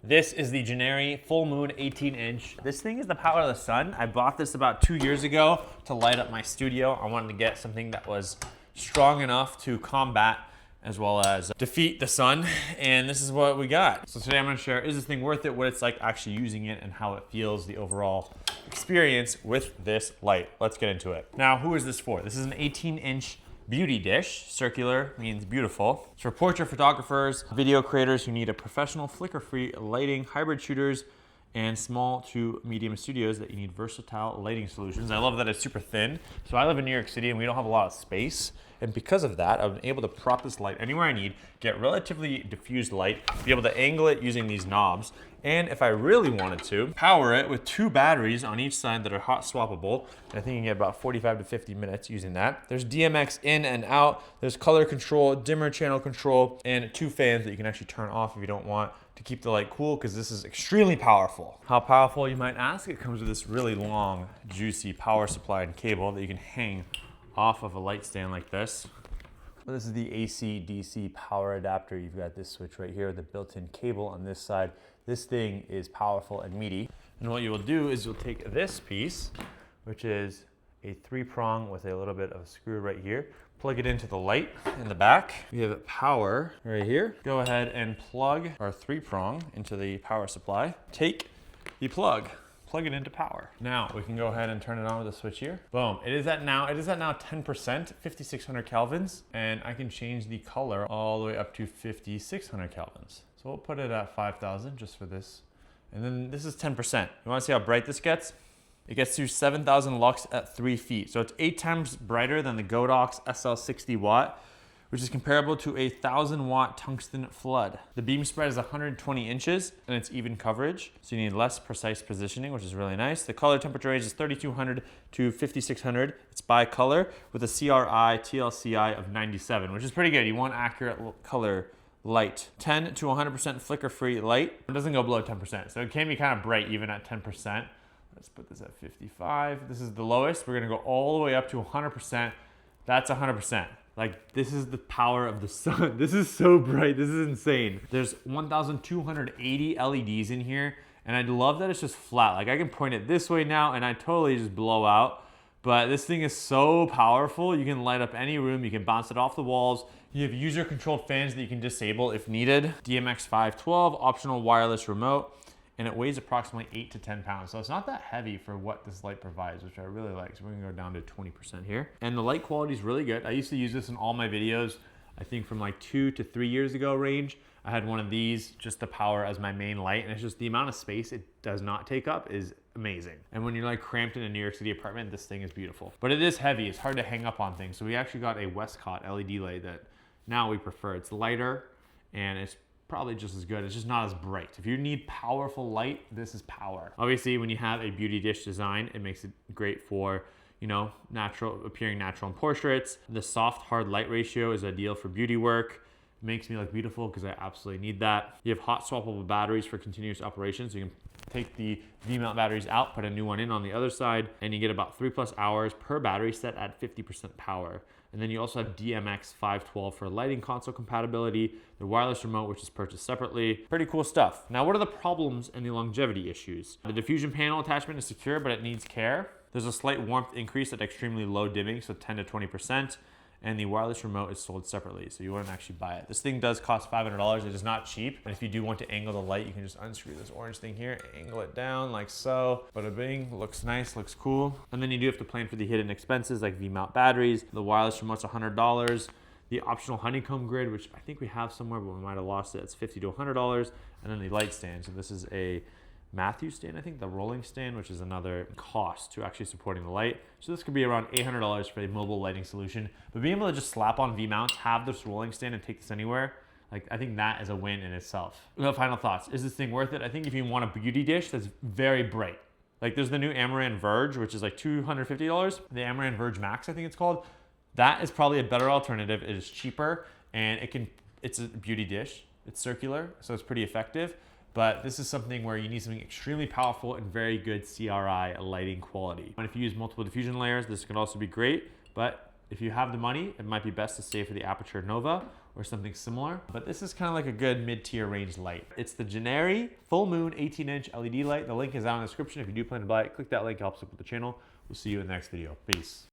This is the Genaray Full Moon 18-inch. This thing is the power of the sun. I bought this about 2 years ago to light up my studio. I wanted to get something that was strong enough to combat as well as defeat the sun, and this is what we got. So today I'm gonna share, is this thing worth it, what it's like actually using it, and how it feels, the overall experience with this light. Let's get into it. Now, who is this for? This is an 18-inch beauty dish. Circular means beautiful. It's for portrait photographers, video creators who need a professional flicker-free lighting, hybrid shooters, and small to medium studios that you need versatile lighting solutions. I love that it's super thin. So I live in New York City and we don't have a lot of space. And because of that, I've been able to prop this light anywhere I need, get relatively diffused light, be able to angle it using these knobs. And if I really wanted to, power it with 2 batteries on each side that are hot swappable. I think you can get about 45 to 50 minutes using that. There's DMX in and out. There's color control, dimmer channel control, and 2 fans that you can actually turn off if you don't want to keep the light cool, because this is extremely powerful. How powerful, you might ask? It comes with this really long, juicy power supply and cable that you can hang off of a light stand like this. This is the AC/DC power adapter. You've got this switch right here with the built-in cable on this side. This thing is powerful and meaty. And what you will do is you'll take this piece, which is a 3-prong with a little bit of a screw right here, plug it into the light in the back. We have power right here. Go ahead and plug our 3-prong into the power supply. Take the plug it into power. Now we can go ahead and turn it on with a switch here. Boom, it is at now 10%, 5600 kelvins, and I can change the color all the way up to 5600 kelvins. So we'll put it at 5000 just for this. And then this is 10%. You wanna see how bright this gets? It gets to 7000 lux at 3 feet. So it's 8 times brighter than the Godox SL 60 watt, which is comparable to a 1000 watt tungsten flood. The beam spread is 120 inches and it's even coverage, so you need less precise positioning, which is really nice. The color temperature range is 3200 to 5600. It's by color with a CRI TLCI of 97, which is pretty good. You want accurate color light. 10 to 100% flicker-free light. It doesn't go below 10%, so it can be kind of bright even at 10%. Let's put this at 55. This is the lowest. We're gonna go all the way up to 100%. That's 100%. Like, this is the power of the sun. This is so bright, this is insane. There's 1,280 LEDs in here, and I love that it's just flat. Like, I can point it this way now and I totally just blow out. But this thing is so powerful. You can light up any room, you can bounce it off the walls. You have user-controlled fans that you can disable if needed. DMX 512, optional wireless remote, and it weighs approximately 8 to 10 pounds. So it's not that heavy for what this light provides, which I really like. So we're gonna go down to 20% here. And the light quality is really good. I used to use this in all my videos, I think from like 2 to 3 years ago range. I had one of these just to power as my main light, and it's just the amount of space it does not take up is amazing. And when you're like cramped in a New York City apartment, this thing is beautiful. But it is heavy, it's hard to hang up on things. So we actually got a Westcott LED light that now we prefer. It's lighter and it's probably just as good. It's just not as bright. If you need powerful light, this is power. Obviously, when you have a beauty dish design, it makes it great for, you know, appearing natural in portraits. The soft hard light ratio is ideal for beauty work. It makes me look beautiful because I absolutely need that. You have hot swappable batteries for continuous operation, so you can take the V-mount batteries out, put a new one in on the other side, and you get about 3+ hours per battery set at 50% power. And then you also have DMX 512 for lighting console compatibility, the wireless remote, which is purchased separately. Pretty cool stuff. Now, what are the problems and the longevity issues? The diffusion panel attachment is secure, but it needs care. There's a slight warmth increase at extremely low dimming, so 10 to 20%. And the wireless remote is sold separately, so you wouldn't actually buy it. This thing does cost $500. It is not cheap. And if you do want to angle the light, you can just unscrew this orange thing here, angle it down like so. Bada bing, looks nice, looks cool. And then you do have to plan for the hidden expenses like V-mount batteries. The wireless remote's $100. The optional honeycomb grid, which I think we have somewhere, but we might have lost it. It's $50 to $100. And then the light stand. So this is a Matthew stand, I think, the rolling stand, which is another cost to actually supporting the light. So this could be around $800 for a mobile lighting solution. But being able to just slap on V-mounts, have this rolling stand and take this anywhere, like, I think that is a win in itself. No final thoughts. Is this thing worth it? I think if you want a beauty dish that's very bright, like there's the new Amaran Verge, which is like $250. The Amaran Verge Max, I think it's called. That is probably a better alternative. It is cheaper and it's a beauty dish. It's circular, so it's pretty effective. But this is something where you need something extremely powerful and very good CRI lighting quality. And if you use multiple diffusion layers, this can also be great, but If you have the money, it might be best to save for the Aperture Nova or something similar. But this is kind of like a good mid-tier range light. It's the Genaray full moon 18-inch LED light. The link is down in the description. If you do plan to buy it, click that link, helps support the channel. We'll see you in the next video. Peace.